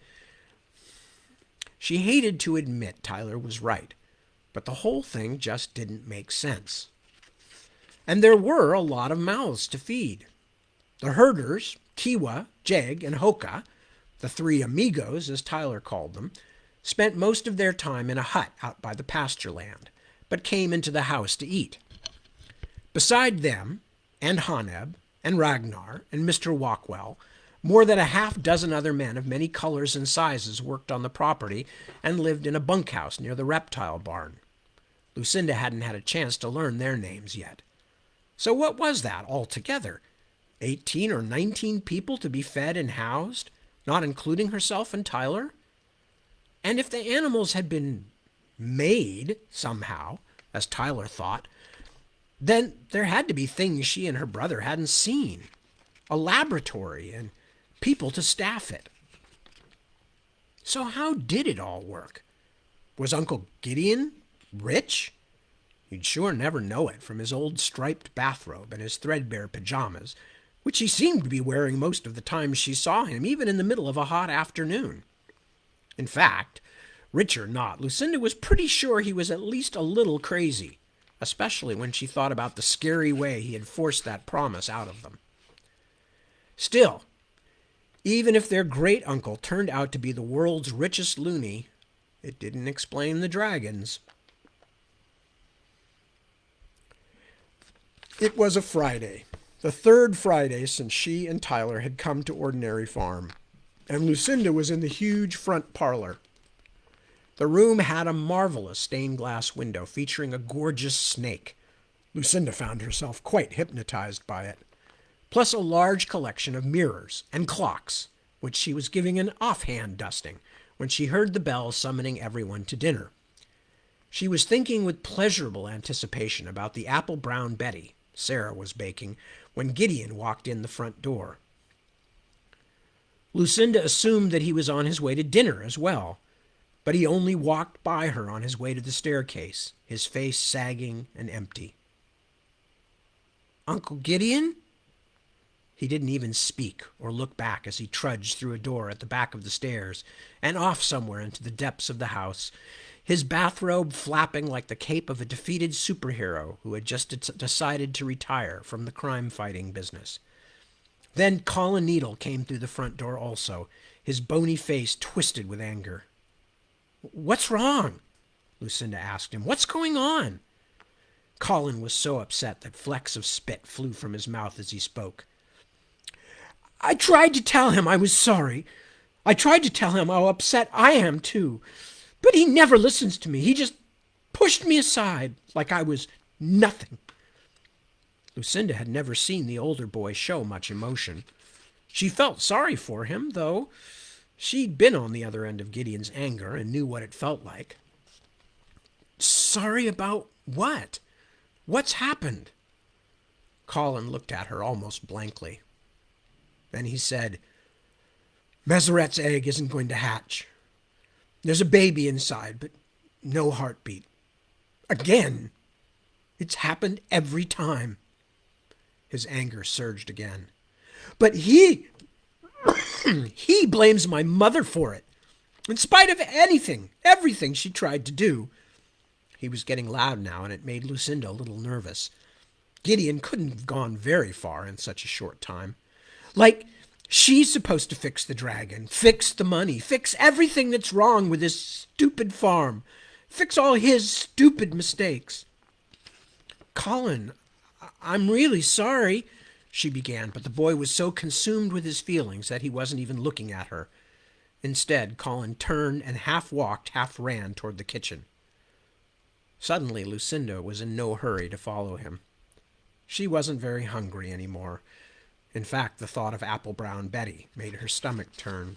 Speaker 1: She hated to admit Tyler was right, but the whole thing just didn't make sense. And there were a lot of mouths to feed. The herders, Kiwa, Jeg, and Hoka, the three amigos, as Tyler called them, spent most of their time in a hut out by the pasture land, but came into the house to eat. Beside them, and Haneb, and Ragnar, and Mr. Walkwell, more than a half-dozen other men of many colors and sizes worked on the property and lived in a bunkhouse near the reptile barn. Lucinda hadn't had a chance to learn their names yet. So what was that altogether? 18 or 19 people to be fed and housed, not including herself and Tyler? And if the animals had been made somehow, as Tyler thought, then there had to be things she and her brother hadn't seen. A laboratory and people to staff it. So how did it all work? Was Uncle Gideon rich? You'd sure never know it from his old striped bathrobe and his threadbare pajamas, which he seemed to be wearing most of the time she saw him, even in the middle of a hot afternoon. In fact, rich or not, Lucinda was pretty sure he was at least a little crazy, especially when she thought about the scary way he had forced that promise out of them. Still, even if their great-uncle turned out to be the world's richest loony, it didn't explain the dragons. It was a Friday, the third Friday since she and Tyler had come to Ordinary Farm, and Lucinda was in the huge front parlor. The room had a marvelous stained glass window featuring a gorgeous snake. Lucinda found herself quite hypnotized by it, plus a large collection of mirrors and clocks, which she was giving an offhand dusting when she heard the bell summoning everyone to dinner. She was thinking with pleasurable anticipation about the apple brown Betty Sarah was baking when Gideon walked in the front door. Lucinda assumed that he was on his way to dinner as well, but he only walked by her on his way to the staircase, his face sagging and empty. "Uncle Gideon?" He didn't even speak or look back as he trudged through a door at the back of the stairs and off somewhere into the depths of the house, his bathrobe flapping like the cape of a defeated superhero who had just decided to retire from the crime-fighting business. Then Colin Needle came through the front door also, his bony face twisted with anger. "What's wrong?" Lucinda asked him. "What's going on?" Colin was so upset that flecks of spit flew from his mouth as he spoke. "I tried to tell him I was sorry. I tried to tell him how upset I am, too. But he never listens to me. He just pushed me aside like I was nothing." Lucinda had never seen the older boy show much emotion. She felt sorry for him, though she'd been on the other end of Gideon's anger and knew what it felt like. "Sorry about what? What's happened?" Colin looked at her almost blankly. Then he said, "Meseret's egg isn't going to hatch. There's a baby inside, but no heartbeat. Again. It's happened every time." His anger surged again. "But he blames my mother for it, in spite of everything she tried to do." He was getting loud now, and it made Lucinda a little nervous. Gideon couldn't have gone very far in such a short time. Like, she's supposed to fix the dragon, fix the money, fix everything that's wrong with this stupid farm, fix all his stupid mistakes. "Colin, I'm really sorry," she began, but the boy was so consumed with his feelings that he wasn't even looking at her. Instead, Colin turned and half walked, half ran toward the kitchen. Suddenly, Lucinda was in no hurry to follow him. She wasn't very hungry anymore. In fact, the thought of apple brown Betty made her stomach turn.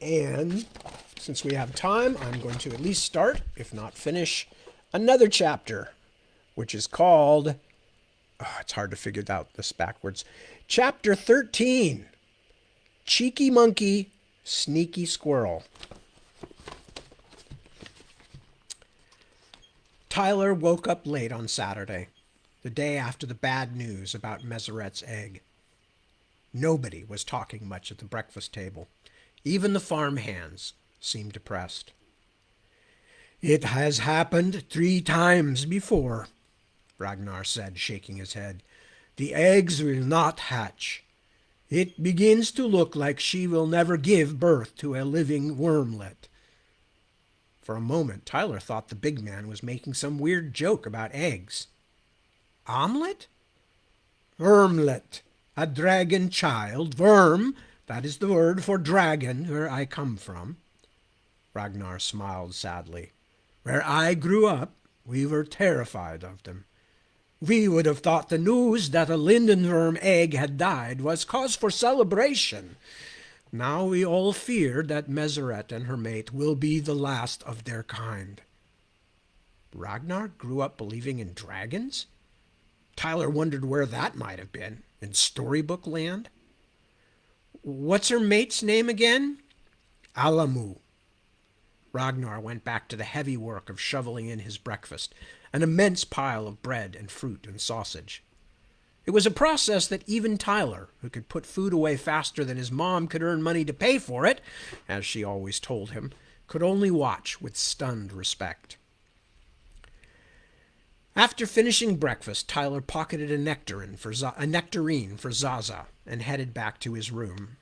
Speaker 1: And since we have time, I'm going to at least start, if not finish, another chapter, which is called, it's hard to figure out this backwards, Chapter 13, Cheeky Monkey, Sneaky Squirrel. Tyler woke up late on Saturday, the day after the bad news about Meseret's egg. Nobody was talking much at the breakfast table. Even the farm hands seemed depressed. "It has happened 3 times before," Ragnar said, shaking his head. "The eggs will not hatch. It begins to look like she will never give birth to a living wormlet." For a moment, Tyler thought the big man was making some weird joke about eggs. "Omelet?" "Wormlet. A dragon child. Worm, that is the word for dragon where I come from." Ragnar smiled sadly. "Where I grew up, we were terrified of them. We would have thought the news that a lindenworm egg had died was cause for celebration. Now we all fear that Meseret and her mate will be the last of their kind." Ragnar grew up believing in dragons? Tyler wondered where that might have been. In storybook land? "What's her mate's name again?" "Alamu." Ragnar went back to the heavy work of shoveling in his breakfast, an immense pile of bread and fruit and sausage. It was a process that even Tyler, who could put food away faster than his mom could earn money to pay for it, as she always told him, could only watch with stunned respect. After finishing breakfast, Tyler pocketed a nectarine for Zaza and headed back to his room.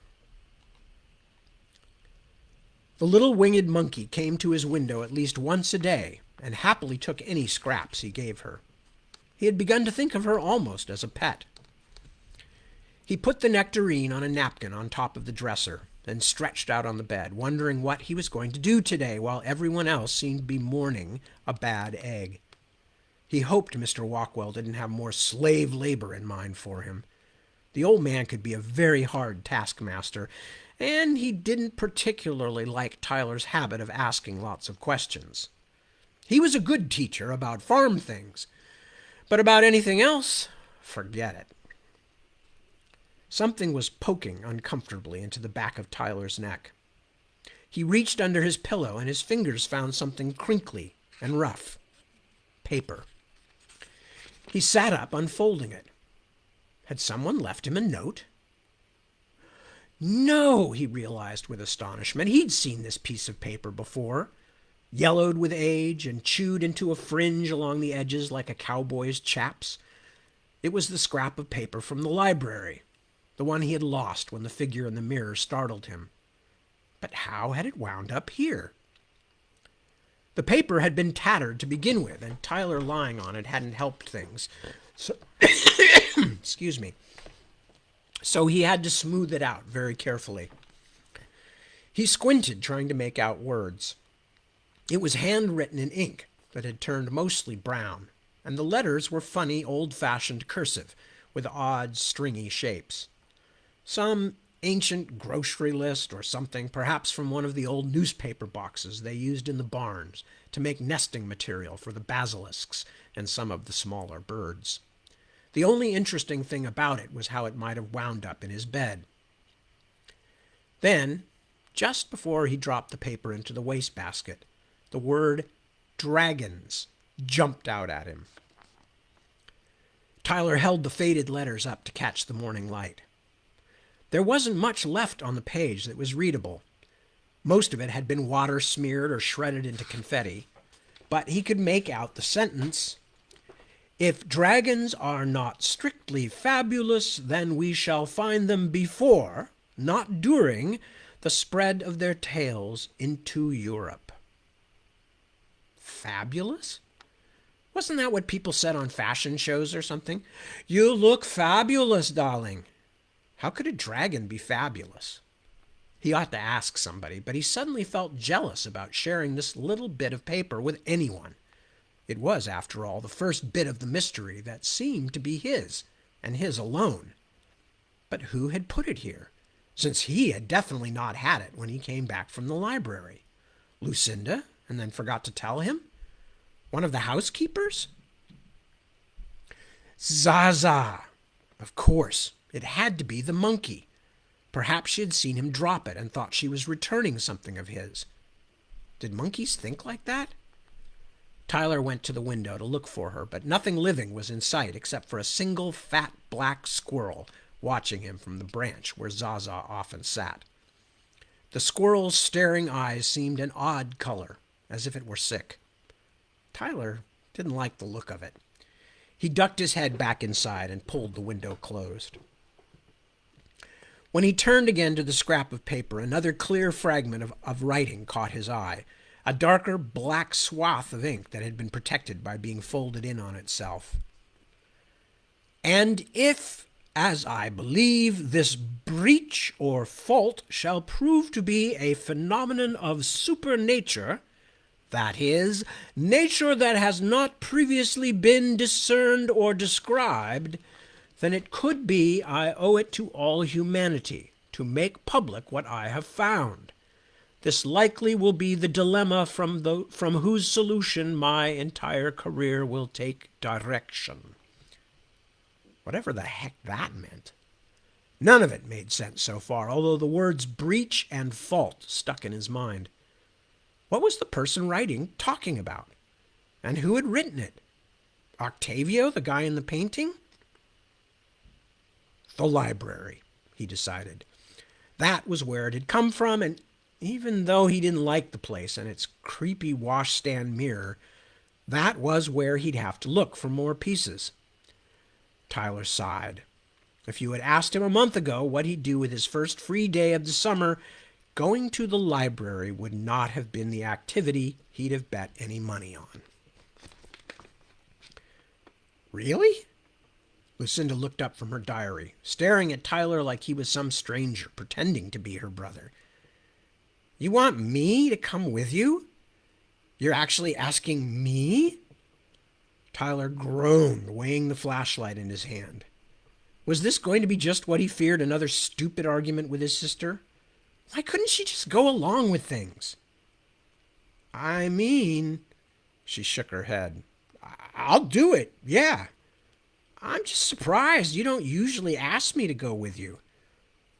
Speaker 1: The little winged monkey came to his window at least once a day and happily took any scraps he gave her. He had begun to think of her almost as a pet. He put the nectarine on a napkin on top of the dresser, then stretched out on the bed, wondering what he was going to do today while everyone else seemed to be mourning a bad egg. He hoped Mr. Walkwell didn't have more slave labor in mind for him. The old man could be a very hard taskmaster, and he didn't particularly like Tyler's habit of asking lots of questions. He was a good teacher about farm things, but about anything else, forget it. Something was poking uncomfortably into the back of Tyler's neck. He reached under his pillow and his fingers found something crinkly and rough. Paper. He sat up, unfolding it. Had someone left him a note? No, he realized with astonishment. He'd seen this piece of paper before, yellowed with age and chewed into a fringe along the edges like a cowboy's chaps. It was the scrap of paper from the library, the one he had lost when the figure in the mirror startled him. But how had it wound up here? The paper had been tattered to begin with, and Tyler lying on it hadn't helped things. So, excuse me. So he had to smooth it out very carefully. He squinted, trying to make out words. It was handwritten in ink that had turned mostly brown, and the letters were funny, old-fashioned cursive with odd, stringy shapes. Some ancient grocery list or something, perhaps from one of the old newspaper boxes they used in the barns to make nesting material for the basilisks and some of the smaller birds. The only interesting thing about it was how it might have wound up in his bed. Then, just before he dropped the paper into the wastebasket, the word dragons jumped out at him. Tyler held the faded letters up to catch the morning light. There wasn't much left on the page that was readable. Most of it had been water smeared or shredded into confetti, but he could make out the sentence, "If dragons are not strictly fabulous, then we shall find them before, not during, the spread of their tails into Europe." Fabulous? Wasn't that what people said on fashion shows or something? "You look fabulous, darling." How could a dragon be fabulous? He ought to ask somebody, but he suddenly felt jealous about sharing this little bit of paper with anyone. It was, after all, the first bit of the mystery that seemed to be his, and his alone. But who had put it here, since he had definitely not had it when he came back from the library? Lucinda, and then forgot to tell him? One of the housekeepers? Zaza! Of course. It had to be the monkey. Perhaps she had seen him drop it and thought she was returning something of his. Did monkeys think like that? Tyler went to the window to look for her, but nothing living was in sight except for a single fat black squirrel watching him from the branch where Zaza often sat. The squirrel's staring eyes seemed an odd color, as if it were sick. Tyler didn't like the look of it. He ducked his head back inside and pulled the window closed. When he turned again to the scrap of paper, another clear fragment of writing caught his eye, a darker black swath of ink that had been protected by being folded in on itself. "And if, as I believe, this breach or fault shall prove to be a phenomenon of supernature, that is, nature that has not previously been discerned or described, then it could be I owe it to all humanity to make public what I have found. This likely will be the dilemma from whose solution my entire career will take direction." Whatever the heck that meant. None of it made sense so far, although the words breach and fault stuck in his mind. What was the person writing talking about? And who had written it? Octavio, the guy in the painting? The library, he decided. That was where it had come from, and even though he didn't like the place and its creepy washstand mirror, that was where he'd have to look for more pieces. Tyler sighed. If you had asked him a month ago what he'd do with his first free day of the summer, going to the library would not have been the activity he'd have bet any money on. Really? Lucinda looked up from her diary, staring at Tyler like he was some stranger, pretending to be her brother. You want me to come with you? You're actually asking me? Tyler groaned, weighing the flashlight in his hand. Was this going to be just what he feared, another stupid argument with his sister? Why couldn't she just go along with things? I mean, she shook her head. I'll do it, yeah. I'm just surprised you don't usually ask me to go with you.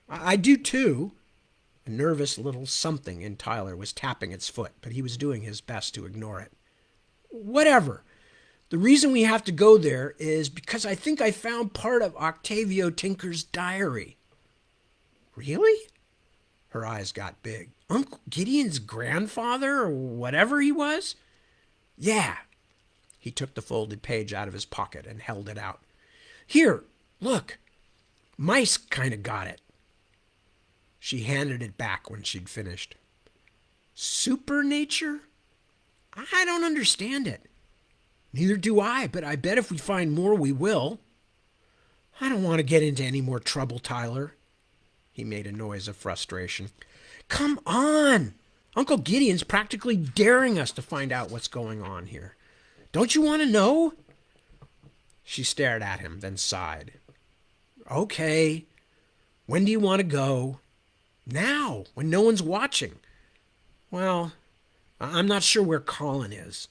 Speaker 1: I do too. A nervous little something in Tyler was tapping its foot, but he was doing his best to ignore it. Whatever. The reason we have to go there is because I think I found part of Octavio Tinker's diary. Really? Her eyes got big. Uncle Gideon's grandfather, or whatever he was? Yeah. He took the folded page out of his pocket and held it out. Here, look. Mice kind of got it. She handed it back when she'd finished. Supernature? I don't understand it. Neither do I, but I bet if we find more, we will. I don't want to get into any more trouble, Tyler. He made a noise of frustration. Come on! Uncle Gideon's practically daring us to find out what's going on here. Don't you want to know? She stared at him, then sighed. Okay. When do you want to go? Now, when no one's watching. Well, I'm not sure where Colin is.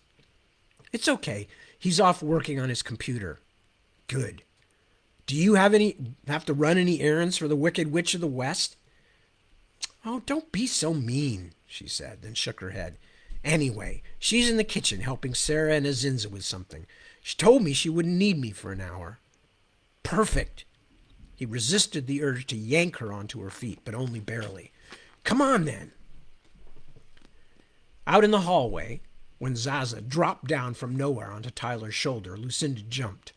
Speaker 1: It's okay. He's off working on his computer. Good. Do you have to run any errands for the Wicked Witch of the West? Oh, don't be so mean, she said, then shook her head. Anyway, she's in the kitchen helping Sarah and Azinza with something. She told me she wouldn't need me for an hour. Perfect. He resisted the urge to yank her onto her feet, but only barely. Come on, then. Out in the hallway, when Zaza dropped down from nowhere onto Tyler's shoulder, Lucinda jumped.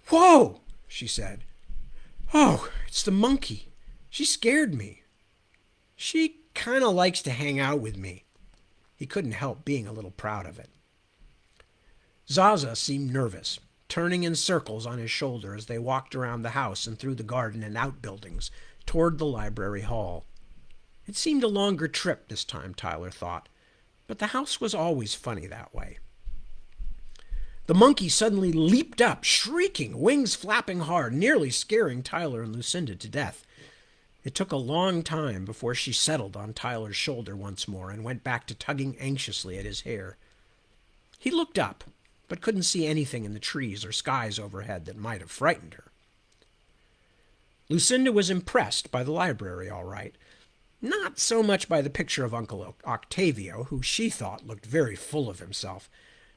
Speaker 1: Whoa, she said. Oh, it's the monkey. She scared me. She kind of likes to hang out with me. He couldn't help being a little proud of it. Zaza seemed nervous, turning in circles on his shoulder as they walked around the house and through the garden and outbuildings toward the library hall. It seemed a longer trip this time, Tyler thought, but the house was always funny that way. The monkey suddenly leaped up, shrieking, wings flapping hard, nearly scaring Tyler and Lucinda to death. It took a long time before she settled on Tyler's shoulder once more and went back to tugging anxiously at his hair. He looked up, but couldn't see anything in the trees or skies overhead that might have frightened her. Lucinda was impressed by the library, all right. Not so much by the picture of Uncle Octavio, who she thought looked very full of himself,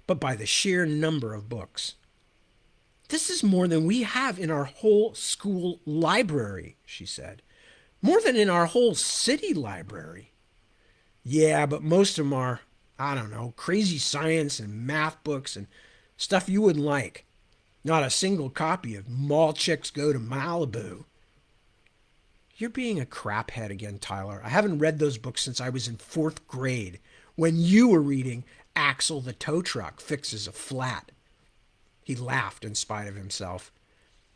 Speaker 1: but by the sheer number of books. This is more than we have in our whole school library, she said. More than in our whole city library. Yeah, but most of them are, I don't know, crazy science and math books and stuff you wouldn't like. Not a single copy of Mall Chicks Go to Malibu. You're being a craphead again, Tyler. I haven't read those books since I was in 4th grade, when you were reading Axel the Tow Truck Fixes a Flat. He laughed in spite of himself.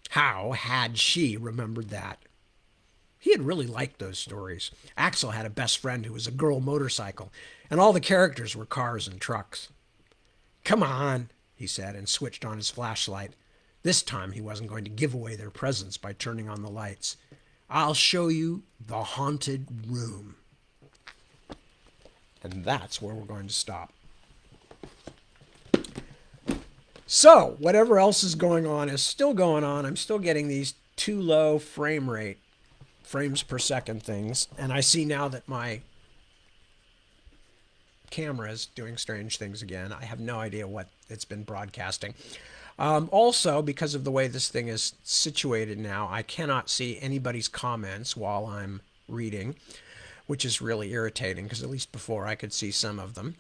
Speaker 1: How had she remembered that? He had really liked those stories. Axel had a best friend who was a girl motorcycle, and all the characters were cars and trucks. Come on, he said, and switched on his flashlight. This time he wasn't going to give away their presence by turning on the lights. I'll show you the haunted room. And that's where we're going to stop. So, whatever else is going on is still going on. I'm still getting these too low frames per second things. And I see now that my camera is doing strange things again. I have no idea what it's been broadcasting. Also, because of the way this thing is situated now, I cannot see anybody's comments while I'm reading, which is really irritating because at least before I could see some of them.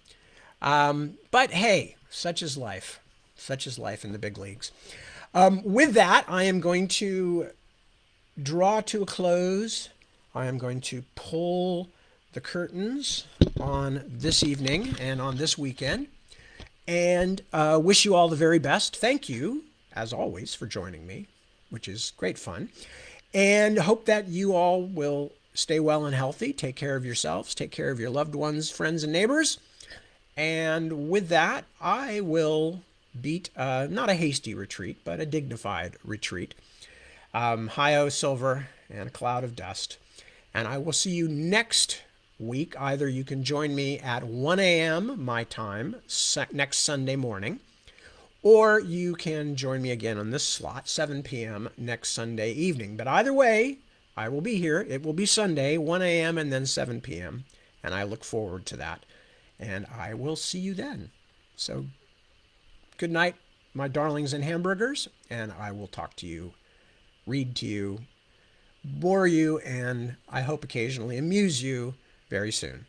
Speaker 1: But hey, such is life. Such is life in the big leagues. With that, I am going to draw to a close. I am going to pull the curtains on this evening and on this weekend and wish you all the very best. Thank you, as always, for joining me, which is great fun. And hope that you all will stay well and healthy. Take care of yourselves, take care of your loved ones, friends, and neighbors. And with that, I will beat not a hasty retreat, but a dignified retreat. High O silver and a cloud of dust. And I will see you next week. Either you can join me at 1 a.m. my time next Sunday morning, or you can join me again on this slot, 7 p.m. next Sunday evening. But either way, I will be here. It will be Sunday, 1 a.m. and then 7 p.m. And I look forward to that. And I will see you then. So good night, my darlings and hamburgers. And I will talk to you, read to you, bore you, and I hope occasionally amuse you very soon.